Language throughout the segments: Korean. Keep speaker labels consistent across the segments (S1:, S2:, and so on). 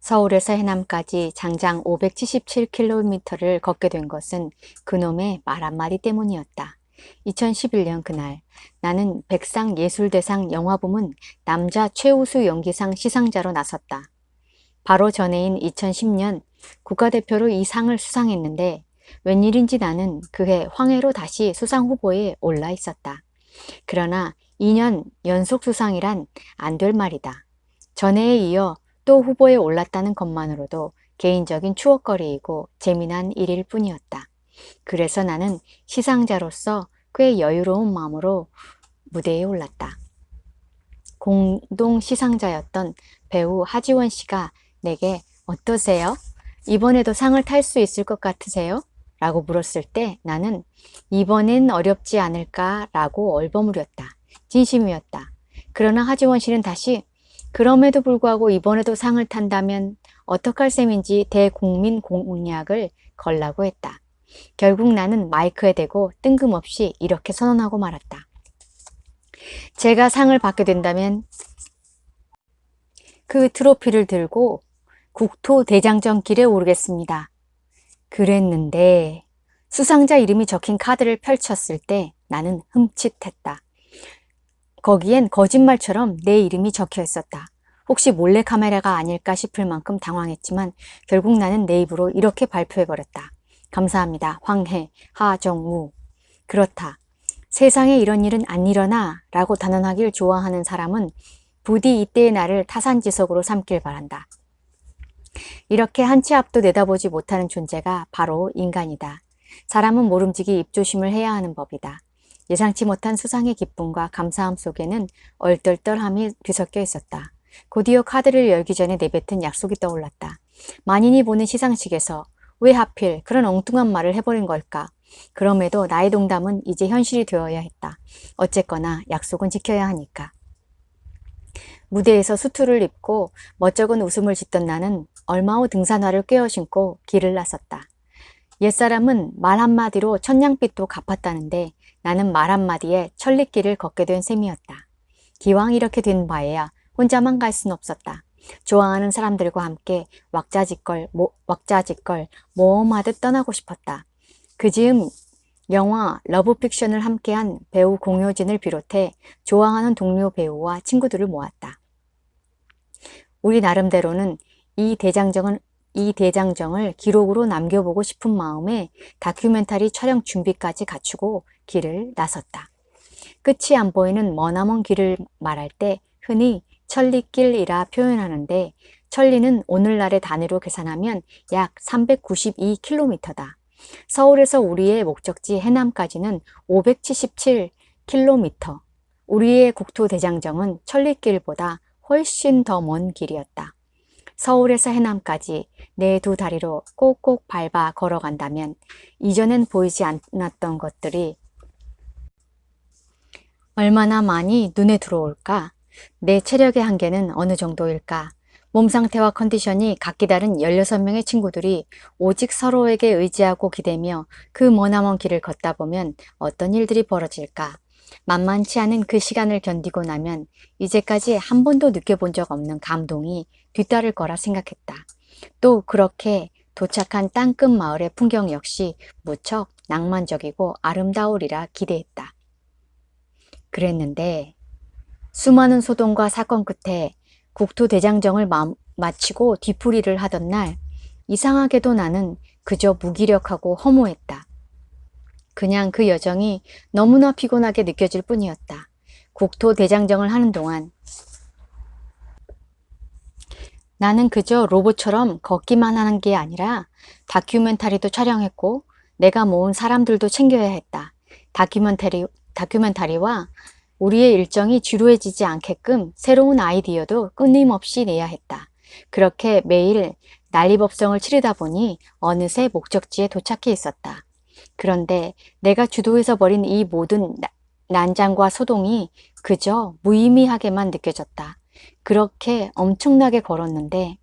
S1: 서울에서 해남까지 장장 577km를 걷게 된 것은 그놈의 말 한마디 때문이었다. 2011년 그날 나는 백상예술대상 영화부문 남자 최우수 연기상 시상자로 나섰다. 바로 전해인 2010년 국가대표로 이 상을 수상했는데 웬일인지 나는 그해 황해로 다시 수상 후보에 올라 있었다. 그러나 2년 연속 수상이란 안 될 말이다. 전해에 이어 또 후보에 올랐다는 것만으로도 개인적인 추억거리이고 재미난 일일 뿐이었다. 그래서 나는 시상자로서 꽤 여유로운 마음으로 무대에 올랐다. 공동 시상자였던 배우 하지원 씨가 내게 어떠세요? 이번에도 상을 탈 수 있을 것 같으세요? 라고 물었을 때 나는 이번엔 어렵지 않을까 라고 얼버무렸다. 진심이었다. 그러나 하지원 씨는 다시 그럼에도 불구하고 이번에도 상을 탄다면 어떡할 셈인지 대국민 공약을 걸라고 했다. 결국 나는 마이크에 대고 뜬금없이 이렇게 선언하고 말았다. 제가 상을 받게 된다면 그 트로피를 들고 국토대장정 길에 오르겠습니다. 그랬는데 수상자 이름이 적힌 카드를 펼쳤을 때 나는 흠칫했다. 거기엔 거짓말처럼 내 이름이 적혀 있었다. 혹시 몰래카메라가 아닐까 싶을 만큼 당황했지만 결국 나는 내 입으로 이렇게 발표해버렸다. 감사합니다. 황해, 하정우. 그렇다. 세상에 이런 일은 안 일어나 라고 단언하길 좋아하는 사람은 부디 이때의 나를 타산지석으로 삼길 바란다. 이렇게 한 치 앞도 내다보지 못하는 존재가 바로 인간이다. 사람은 모름지기 입조심을 해야 하는 법이다. 예상치 못한 수상의 기쁨과 감사함 속에는 얼떨떨함이 뒤섞여 있었다. 곧이어 카드를 열기 전에 내뱉은 약속이 떠올랐다. 만인이 보는 시상식에서 왜 하필 그런 엉뚱한 말을 해버린 걸까? 그럼에도 나의 농담은 이제 현실이 되어야 했다. 어쨌거나 약속은 지켜야 하니까. 무대에서 수투를 입고 멋쩍은 웃음을 짓던 나는 얼마 후 등산화를 꿰어 신고 길을 나섰다. 옛사람은 말 한마디로 천냥빚도 갚았다는데 나는 말 한마디에 천리길을 걷게 된 셈이었다. 기왕 이렇게 된 바에야 혼자만 갈 순 없었다. 좋아하는 사람들과 함께 왁자지껄 모험하듯 떠나고 싶었다. 그 즈음 영화 러브픽션을 함께한 배우 공효진을 비롯해 좋아하는 동료 배우와 친구들을 모았다. 우리 나름대로는 이 대장정을 기록으로 남겨보고 싶은 마음에 다큐멘터리 촬영 준비까지 갖추고 길을 나섰다. 끝이 안 보이는 머나먼 길을 말할 때 흔히 천리길이라 표현하는데 천리는 오늘날의 단위로 계산하면 약 392km다. 서울에서 우리의 목적지 해남까지는 577km. 우리의 국토대장정은 천리길보다 훨씬 더 먼 길이었다. 서울에서 해남까지 내 두 다리로 꼭꼭 밟아 걸어간다면 이전엔 보이지 않았던 것들이 얼마나 많이 눈에 들어올까? 내 체력의 한계는 어느 정도일까? 몸 상태와 컨디션이 각기 다른 16명의 친구들이 오직 서로에게 의지하고 기대며 그 머나먼 길을 걷다 보면 어떤 일들이 벌어질까? 만만치 않은 그 시간을 견디고 나면 이제까지 한 번도 느껴본 적 없는 감동이 뒤따를 거라 생각했다. 또 그렇게 도착한 땅끝 마을의 풍경 역시 무척 낭만적이고 아름다우리라 기대했다. 그랬는데 수많은 소동과 사건 끝에 국토대장정을 마치고 뒤풀이를 하던 날 이상하게도 나는 그저 무기력하고 허무했다. 그냥 그 여정이 너무나 피곤하게 느껴질 뿐이었다. 국토대장정을 하는 동안 나는 그저 로봇처럼 걷기만 하는 게 아니라 다큐멘터리도 촬영했고 내가 모은 사람들도 챙겨야 했다. 다큐멘터리와 우리의 일정이 지루해지지 않게끔 새로운 아이디어도 끊임없이 내야 했다. 그렇게 매일 난리법성을 치르다 보니 어느새 목적지에 도착해 있었다. 그런데 내가 주도해서 벌인 이 모든 난장과 소동이 그저 무의미하게만 느껴졌다. 그렇게 엄청나게 걸었는데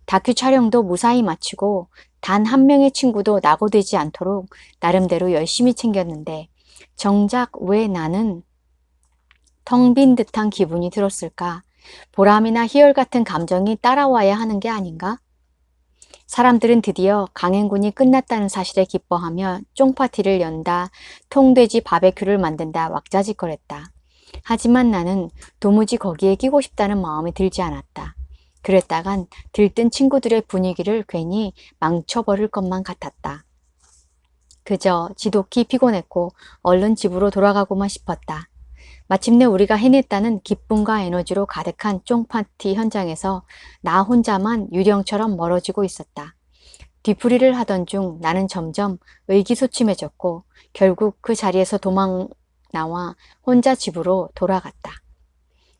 S1: 다큐 촬영도 무사히 마치고 단 한 명의 친구도 낙오되지 않도록 나름대로 열심히 챙겼는데 정작 왜 나는 텅 빈 듯한 기분이 들었을까? 보람이나 희열 같은 감정이 따라와야 하는 게 아닌가? 사람들은 드디어 강행군이 끝났다는 사실에 기뻐하며 쫑파티를 연다, 통돼지 바베큐를 만든다 왁자지껄했다. 하지만 나는 도무지 거기에 끼고 싶다는 마음이 들지 않았다. 그랬다간 들뜬 친구들의 분위기를 괜히 망쳐버릴 것만 같았다. 그저 지독히 피곤했고 얼른 집으로 돌아가고만 싶었다. 마침내 우리가 해냈다는 기쁨과 에너지로 가득한 쫑파티 현장에서 나 혼자만 유령처럼 멀어지고 있었다. 뒤풀이를 하던 중 나는 점점 의기소침해졌고 결국 그 자리에서 도망 나와 혼자 집으로 돌아갔다.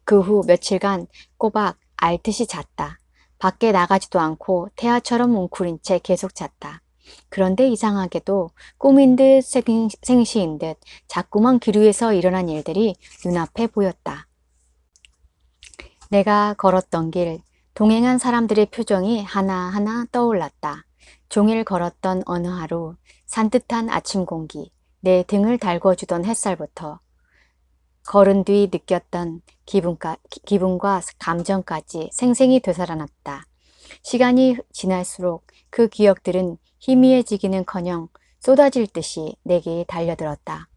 S1: 그 후 며칠간 꼬박 알듯이 잤다. 밖에 나가지도 않고 태아처럼 웅크린 채 계속 잤다. 그런데 이상하게도 꿈인 듯 생시인 듯 자꾸만 길 위에서 일어난 일들이 눈앞에 보였다. 내가 걸었던 길, 동행한 사람들의 표정이 하나하나 떠올랐다. 종일 걸었던 어느 하루, 산뜻한 아침 공기, 내 등을 달궈주던 햇살부터 걸은 뒤 느꼈던 기분과 감정까지 생생히 되살아났다. 시간이 지날수록 그 기억들은 희미해지기는커녕 쏟아질 듯이 내게 달려들었다.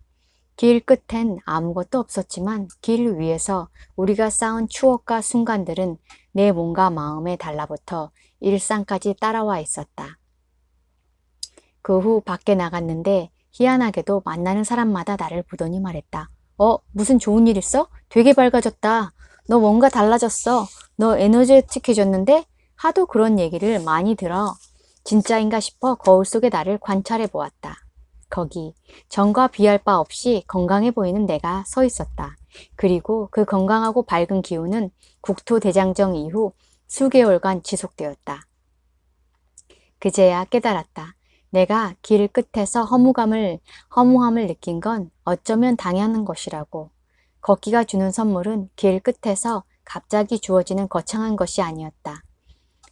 S1: 길 끝엔 아무것도 없었지만 길 위에서 우리가 쌓은 추억과 순간들은 내 몸과 마음에 달라붙어 일상까지 따라와 있었다. 그 후 밖에 나갔는데 희한하게도 만나는 사람마다 나를 보더니 말했다. 무슨 좋은 일 있어? 되게 밝아졌다. 너 뭔가 달라졌어. 너 에너제틱해졌는데? 하도 그런 얘기를 많이 들어. 진짜인가 싶어 거울 속에 나를 관찰해 보았다. 거기 전과 비할 바 없이 건강해 보이는 내가 서 있었다. 그리고 그 건강하고 밝은 기운은 국토대장정 이후 수개월간 지속되었다. 그제야 깨달았다. 내가 길 끝에서 허무함을 느낀 건 어쩌면 당연한 것이라고. 걷기가 주는 선물은 길 끝에서 갑자기 주어지는 거창한 것이 아니었다.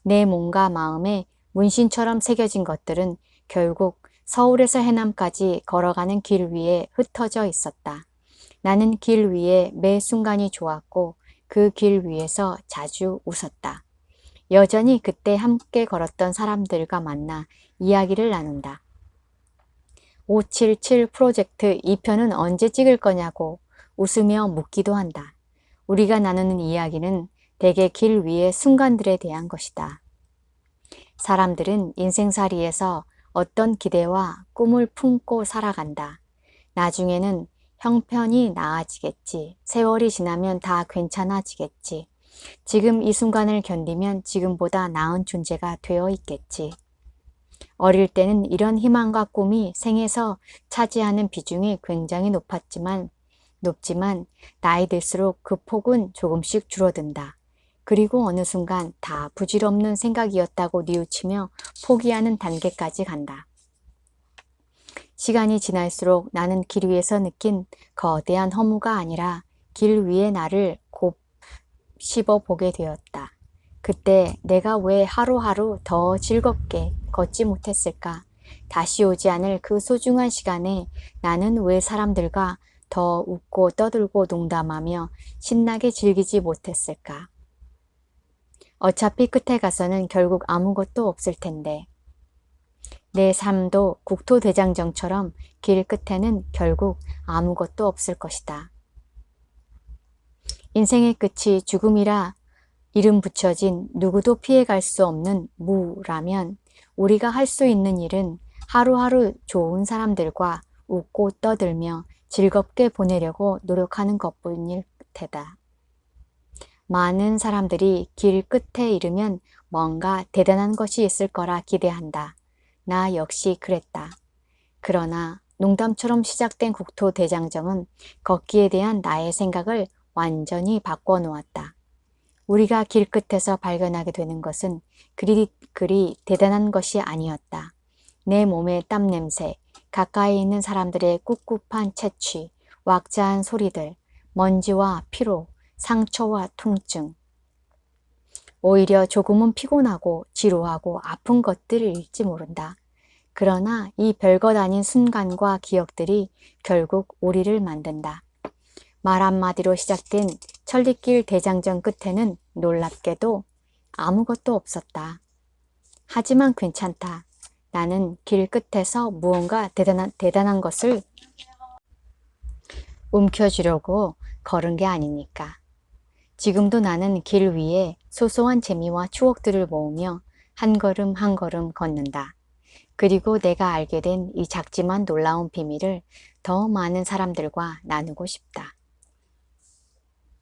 S1: 내 몸과 마음에 문신처럼 새겨진 것들은 결국 서울에서 해남까지 걸어가는 길 위에 흩어져 있었다. 나는 길 위에 매 순간이 좋았고 그 길 위에서 자주 웃었다. 여전히 그때 함께 걸었던 사람들과 만나 이야기를 나눈다. 577 프로젝트 2편은 언제 찍을 거냐고 웃으며 묻기도 한다. 우리가 나누는 이야기는 대개 길 위의 순간들에 대한 것이다. 사람들은 인생살이에서 어떤 기대와 꿈을 품고 살아간다. 나중에는 형편이 나아지겠지. 세월이 지나면 다 괜찮아지겠지. 지금 이 순간을 견디면 지금보다 나은 존재가 되어 있겠지. 어릴 때는 이런 희망과 꿈이 생에서 차지하는 비중이 굉장히 높지만 나이 들수록 그 폭은 조금씩 줄어든다. 그리고 어느 순간 다 부질없는 생각이었다고 뉘우치며 포기하는 단계까지 간다. 시간이 지날수록 나는 길 위에서 느낀 거대한 허무가 아니라 길 위에 나를 씹어 보게 되었다. 그때 내가 왜 하루하루 더 즐겁게 걷지 못했을까? 다시 오지 않을 그 소중한 시간에 나는 왜 사람들과 더 웃고 떠들고 농담하며 신나게 즐기지 못했을까? 어차피 끝에 가서는 결국 아무것도 없을 텐데. 내 삶도 국토대장정처럼 길 끝에는 결국 아무것도 없을 것이다. 인생의 끝이 죽음이라 이름 붙여진 누구도 피해갈 수 없는 무라면 우리가 할 수 있는 일은 하루하루 좋은 사람들과 웃고 떠들며 즐겁게 보내려고 노력하는 것뿐일 테다. 많은 사람들이 길 끝에 이르면 뭔가 대단한 것이 있을 거라 기대한다. 나 역시 그랬다. 그러나 농담처럼 시작된 국토대장정은 걷기에 대한 나의 생각을 완전히 바꿔놓았다. 우리가 길 끝에서 발견하게 되는 것은 그리 대단한 것이 아니었다. 내 몸의 땀 냄새, 가까이 있는 사람들의 꿉꿉한 채취, 왁자한 소리들, 먼지와 피로, 상처와 통증. 오히려 조금은 피곤하고 지루하고 아픈 것들일지 모른다. 그러나 이 별것 아닌 순간과 기억들이 결국 우리를 만든다. 말 한마디로 시작된 천리길 대장정 끝에는 놀랍게도 아무것도 없었다. 하지만 괜찮다. 나는 길 끝에서 무언가 대단한 것을 움켜쥐려고 걸은 게 아니니까. 지금도 나는 길 위에 소소한 재미와 추억들을 모으며 한 걸음 한 걸음 걷는다. 그리고 내가 알게 된 이 작지만 놀라운 비밀을 더 많은 사람들과 나누고 싶다.